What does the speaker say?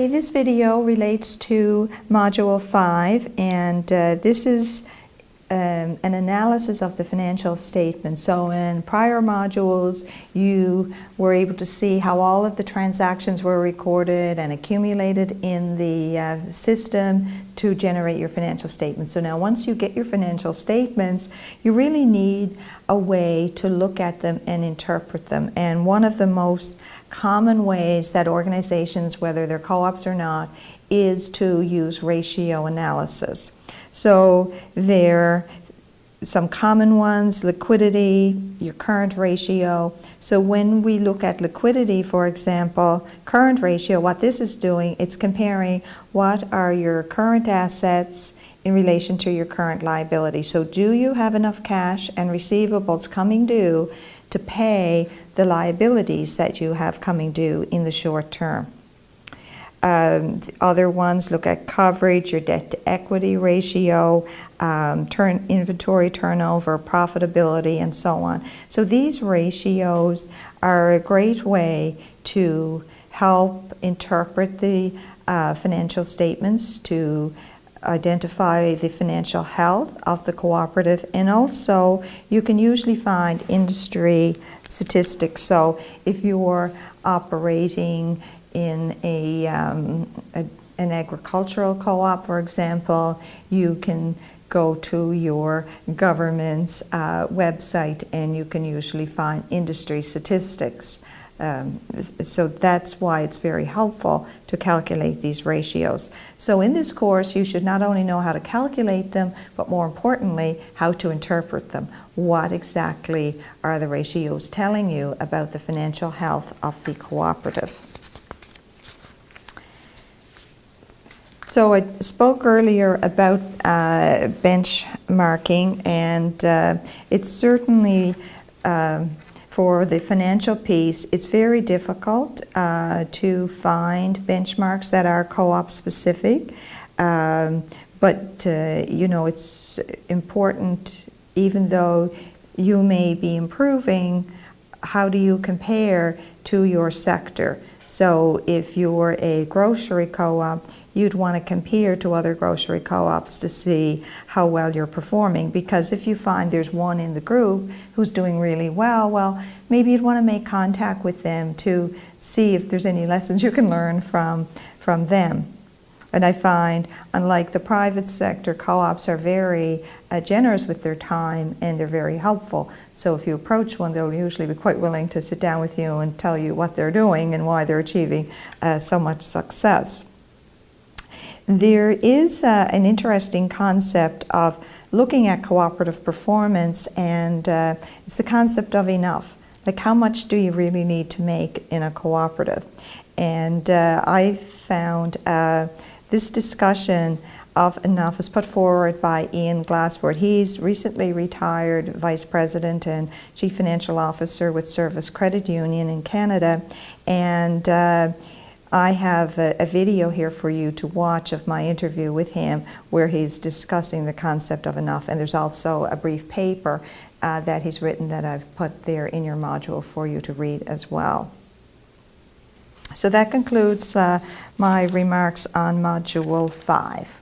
Okay, this video relates to Module 5, and this is an analysis of the financial statement. So in prior modules, you were able to see how all of the transactions were recorded and accumulated in the system to generate your financial statements. So now once you get your financial statements, you really need a way to look at them and interpret them. And one of the most common ways that organizations, whether they're co-ops or not, is to use ratio analysis. So there are some common ones: liquidity, your current ratio. So when we look at liquidity, for example, current ratio, what this is doing, it's comparing what are your current assets in relation to your current liability. So do you have enough cash and receivables coming due to pay the liabilities that you have coming due in the short term? The other ones look at coverage, your debt to equity ratio, inventory turnover, profitability, and so on. So these ratios are a great way to help interpret the financial statements, to identify the financial health of the cooperative, and also you can usually find industry statistics. So if you're operating in an agricultural co-op, for example, you can go to your government's website and you can usually find industry statistics. So that's why it's very helpful to calculate these ratios. So in this course, you should not only know how to calculate them, but more importantly, how to interpret them. What exactly are the ratios telling you about the financial health of the cooperative? So I spoke earlier about benchmarking, and it's certainly for the financial piece, it's very difficult to find benchmarks that are co-op specific, but you know, it's important, even though you may be improving, how do you compare to your sector? So if you're a grocery co-op, you'd want to compare to other grocery co-ops to see how well you're performing, because if you find there's one in the group who's doing really well, maybe you'd want to make contact with them to see if there's any lessons you can learn from them. And I find, unlike the private sector, co-ops are very generous with their time and they're very helpful. So if you approach one, they'll usually be quite willing to sit down with you and tell you what they're doing and why they're achieving so much success. There is an interesting concept of looking at cooperative performance, and it's the concept of enough. Like, how much do you really need to make in a cooperative? And I found this discussion of enough is put forward by Ian Glassford. He's recently retired Vice President and Chief Financial Officer with Service Credit Union in Canada, and I have a video here for you to watch of my interview with him where he's discussing the concept of enough, and there's also a brief paper that he's written that I've put there in your module for you to read as well. So that concludes my remarks on Module 5.